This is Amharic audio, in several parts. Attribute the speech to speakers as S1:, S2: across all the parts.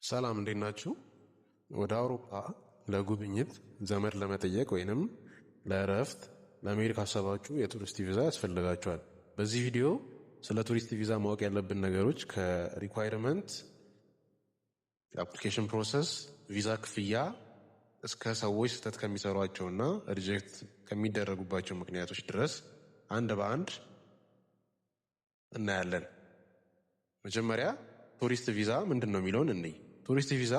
S1: ሰላም እንዴት ናችሁ? ወደ አውሮፓ ለጉብኝት ዘመድ ለመጠየቅ ወይንም ለእረፍት ለመሄድ ካሰባችሁ የቱሪስት ቪዛ ያስፈልጋችኋል። በዚህ ቪዲዮ ስለ ቱሪስት ቪዛ ማወቅ ያለብን ነገሮች ከሪኳይርመንት፣ የአፕሊኬሽን ፕሮሰስ፣ ቪዛ ክፍያ እስከ ሰዎች ስህተት ከሚሰሯቸውና ሪጀክት ከሚደረጉባቸው ምክንያቶች ድረስ አንድ በአንድ እናያለን። መጀመሪያ ቱሪስት ቪዛ ምንድን ነው የሚለውን እንይ። ቱሪስት ቪዛ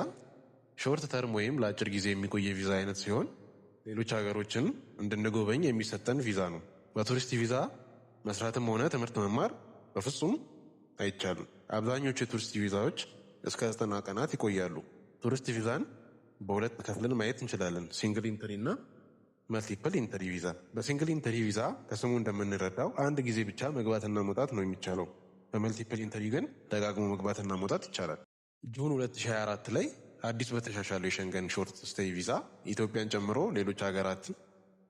S1: ሾርት ተርም ወይም ለአጭር ጊዜ የሚቆይ ቪዛ አይነት ሲሆን ሌሎች ሀገሮችን እንድንጎበኝ የሚሰጠን ቪዛ ነው። በቱሪስት ቪዛ መስራትም ሆነ ትምህርት መማር በፍጹም አይቻልም። አብዛኞቹ የቱሪስት ቪዛዎች እስከ 90 ቀናት ይቆያሉ። ቱሪስት ቪዛን በሁለት ከፍለን ማየት እንችላለን፣ ሲንግል ኢንትሪ እና መልቲፕል ኢንትሪ ቪዛ። በሲንግል ኢንትሪ ቪዛ ከስሙ እንደምንረዳው አንድ ጊዜ ብቻ መግባትና መውጣት ነው የሚቻለው። በመልቲፕል ኢንትሪ ግን ደጋግሞ መግባትና መውጣት ይቻላል። ጁን 2024 ላይ አዲስ በተሻሻለው የሸንገን ሾርት ስቴይ ቪዛ ኢትዮጵያን ጨምሮ ሌሎች ሀገራት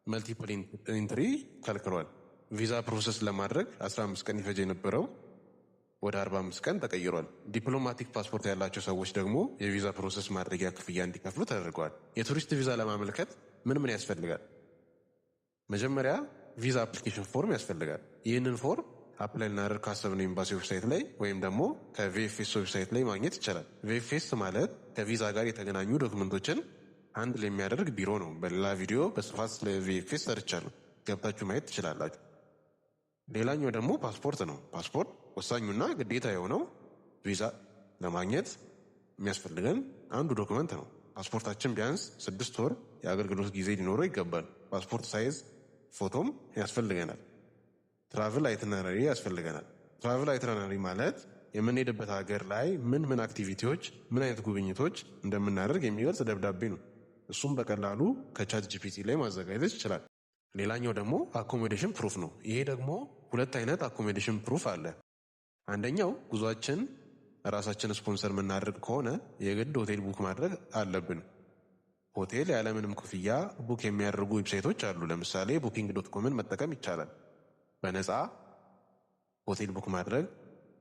S1: መልቲፕል ኢንትሪ ከልክሏል። ቪዛ ፕሮሰስ ለማድረግ 15 ቀን ይፈጅ የነበረው ወደ 45 ቀን ተቀይሯል። ዲፕሎማቲክ ፓስፖርት ያላቸው ሰዎች ደግሞ የቪዛ ፕሮሰስ ማድረጊያ ክፍያ እንዲከፍሉ ተደርገዋል። የቱሪስት ቪዛ ለማመልከት ምን ያስፈልጋል? መጀመሪያ ቪዛ አፕሊኬሽን ፎርም ያስፈልጋል። ይህንን ፎርም አፕላይ ልናደርግ ካሰብነው ኤምባሲ ዌብሳይት ላይ ወይም ደግሞ ከቪኤፍኤስ ዌብሳይት ላይ ማግኘት ይቻላል። ቪኤፍኤስ ማለት ከቪዛ ጋር የተገናኙ ዶክመንቶችን አንድ ላይ የሚያደርግ ቢሮ ነው። በሌላ ቪዲዮ በስፋት ስለ ቪኤፍኤስ ሰርቻለሁ፣ ገብታችሁ ማየት ትችላላችሁ። ሌላኛው ደግሞ ፓስፖርት ነው። ፓስፖርት ወሳኙና ግዴታ የሆነው ቪዛ ለማግኘት የሚያስፈልገን አንዱ ዶክመንት ነው። ፓስፖርታችን ቢያንስ 6 ወር የአገልግሎት ጊዜ ሊኖረው ይገባል። ፓስፖርት ሳይዝ ፎቶም ያስፈልገናል። ትራቭል አይትነራሪ ያስፈልገናል። ትራቭል አይትነራሪ ማለት የምንሄድበት ሀገር ላይ ምን አክቲቪቲዎች፣ ምን አይነት ጉብኝቶች እንደምናደርግ የሚገልጽ ደብዳቤ ነው። እሱም በቀላሉ ከቻት ጂፒቲ ላይ ማዘጋጀት ይችላል። ሌላኛው ደግሞ አኮሞዴሽን ፕሩፍ ነው። ይሄ ደግሞ ሁለት አይነት አኮሞዴሽን ፕሩፍ አለ። አንደኛው ጉዟችን ራሳችን ስፖንሰር የምናደርግ ከሆነ የግድ ሆቴል ቡክ ማድረግ አለብን። ሆቴል ያለምንም ክፍያ ቡክ የሚያደርጉ ዌብሳይቶች አሉ። ለምሳሌ ቡኪንግ.ኮምን መጠቀም ይቻላል። በነፃ ሆቴል ቡክ ማድረግ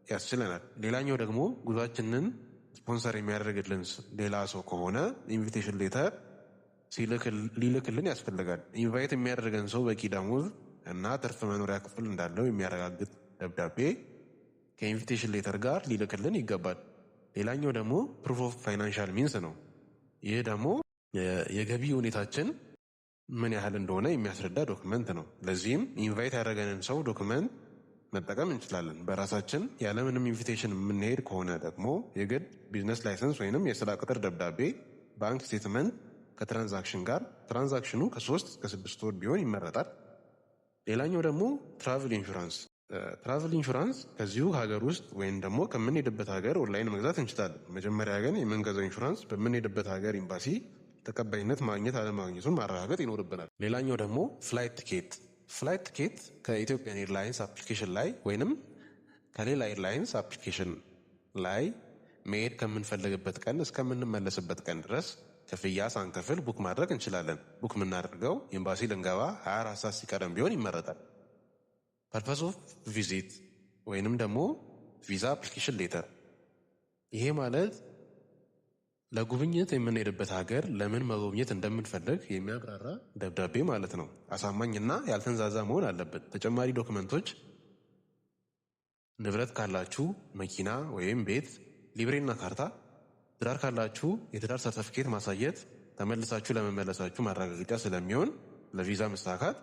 S1: ያስችለናል። ሌላኛው ደግሞ ጉዟችንን ስፖንሰር የሚያደርግልን ሌላ ሰው ከሆነ ኢንቪቴሽን ሌተር ሊልክልን ያስፈልጋል። ኢንቫይት የሚያደርገን ሰው በቂ ደሞዝ እና ትርፍ መኖሪያ ክፍል እንዳለው የሚያረጋግጥ ደብዳቤ ከኢንቪቴሽን ሌተር ጋር ሊልክልን ይገባል። ሌላኛው ደግሞ ፕሩፍ ኦፍ ፋይናንሻል ሚንስ ነው። ይህ ደግሞ የገቢ ሁኔታችን ምን ያህል እንደሆነ የሚያስረዳ ዶክመንት ነው። ለዚህም ኢንቫይት ያደረገንን ሰው ዶክመንት መጠቀም እንችላለን። በራሳችን ያለምንም ኢንቪቴሽን የምንሄድ ከሆነ ደግሞ የግድ ቢዝነስ ላይሰንስ ወይንም የስራ ቅጥር ደብዳቤ፣ ባንክ ስቴትመንት ከትራንዛክሽን ጋር፣ ትራንዛክሽኑ ከ3 እስከ 6 ወር ቢሆን ይመረጣል። ሌላኛው ደግሞ ትራቭል ኢንሹራንስ። ትራቭል ኢንሹራንስ ከዚሁ ሀገር ውስጥ ወይም ደግሞ ከምንሄድበት ሀገር ኦንላይን መግዛት እንችላለን። መጀመሪያ ግን የምንገዛው ኢንሹራንስ በምንሄድበት ሀገር ኤምባሲ ተቀባይነት ማግኘት አለማግኘቱን ማረጋገጥ ይኖርብናል። ሌላኛው ደግሞ ፍላይት ቲኬት። ፍላይት ቲኬት ከኢትዮጵያን ኤርላይንስ አፕሊኬሽን ላይ ወይንም ከሌላ ኤርላይንስ አፕሊኬሽን ላይ መሄድ ከምንፈልግበት ቀን እስከምንመለስበት ቀን ድረስ ክፍያ ሳንከፍል ቡክ ማድረግ እንችላለን። ቡክ የምናደርገው ኤምባሲ ልንገባ 24 ሰዓት ሲቀደም ቢሆን ይመረጣል። ፐርፐስ ኦፍ ቪዚት ወይንም ደግሞ ቪዛ አፕሊኬሽን ሌተር። ይሄ ማለት ለጉብኝት የምንሄድበት ሀገር ለምን መጎብኘት እንደምንፈልግ የሚያብራራ ደብዳቤ ማለት ነው። አሳማኝና ያልተንዛዛ መሆን አለበት። ተጨማሪ ዶክመንቶች ንብረት ካላችሁ መኪና ወይም ቤት፣ ሊብሬና ካርታ፣ ትዳር ካላችሁ የትዳር ሰርተፊኬት ማሳየት ተመልሳችሁ ለመመለሳችሁ ማረጋገጫ ስለሚሆን ለቪዛ መሳካት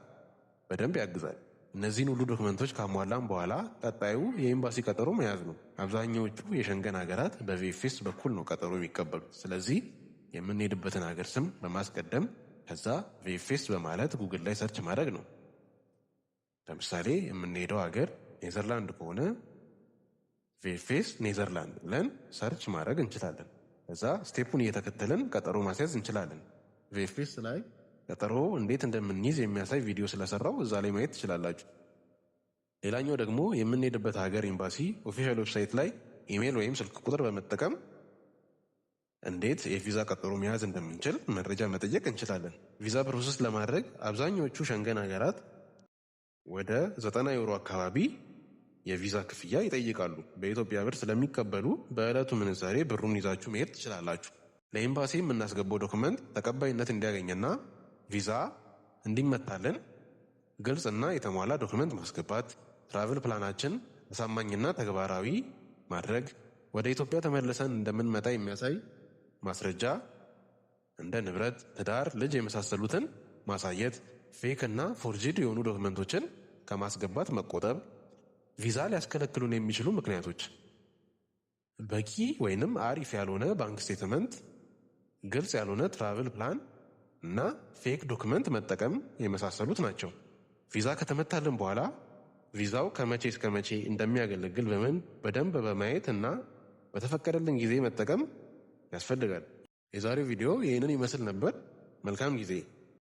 S1: በደንብ ያግዛል። እነዚህን ሁሉ ዶክመንቶች ካሟላን በኋላ ቀጣዩ የኤምባሲ ቀጠሮ መያዝ ነው። አብዛኛዎቹ የሸንገን ሀገራት በቪኤፍኤስ በኩል ነው ቀጠሮ የሚቀበሉት። ስለዚህ የምንሄድበትን ሀገር ስም በማስቀደም ከዛ ቪኤፍኤስ በማለት ጉግል ላይ ሰርች ማድረግ ነው። ለምሳሌ የምንሄደው ሀገር ኔዘርላንድ ከሆነ ቪኤፍኤስ ኔዘርላንድ ብለን ሰርች ማድረግ እንችላለን። ከዛ ስቴፑን እየተከተልን ቀጠሮ ማስያዝ እንችላለን። ቪኤፍኤስ ላይ ቀጠሮ እንዴት እንደምንይዝ የሚያሳይ ቪዲዮ ስለሰራው እዛ ላይ ማየት ትችላላችሁ። ሌላኛው ደግሞ የምንሄድበት ሀገር ኤምባሲ ኦፊሻል ዌብሳይት ላይ ኢሜል ወይም ስልክ ቁጥር በመጠቀም እንዴት የቪዛ ቀጠሮ መያዝ እንደምንችል መረጃ መጠየቅ እንችላለን። ቪዛ ፕሮሰስ ለማድረግ አብዛኞቹ ሸንገን ሀገራት ወደ 90 ዩሮ አካባቢ የቪዛ ክፍያ ይጠይቃሉ። በኢትዮጵያ ብር ስለሚቀበሉ በዕለቱ ምንዛሬ ብሩን ይዛችሁ መሄድ ትችላላችሁ። ለኤምባሲ የምናስገባው ዶክመንት ተቀባይነት እንዲያገኝና ቪዛ እንዲመታልን ግልጽና የተሟላ ዶክመንት ማስገባት፣ ትራቭል ፕላናችን አሳማኝና ተግባራዊ ማድረግ፣ ወደ ኢትዮጵያ ተመልሰን እንደምንመጣ የሚያሳይ ማስረጃ እንደ ንብረት፣ ትዳር፣ ልጅ የመሳሰሉትን ማሳየት፣ ፌክ እና ፎርጅድ የሆኑ ዶክመንቶችን ከማስገባት መቆጠብ። ቪዛ ሊያስከለክሉን የሚችሉ ምክንያቶች በቂ ወይንም አሪፍ ያልሆነ ባንክ ስቴትመንት፣ ግልጽ ያልሆነ ትራቭል ፕላን እና ፌክ ዶክመንት መጠቀም የመሳሰሉት ናቸው። ቪዛ ከተመታልን በኋላ ቪዛው ከመቼ እስከ መቼ እንደሚያገለግል በደንብ በማየት እና በተፈቀደልን ጊዜ መጠቀም ያስፈልጋል። የዛሬው ቪዲዮ ይህንን ይመስል ነበር። መልካም ጊዜ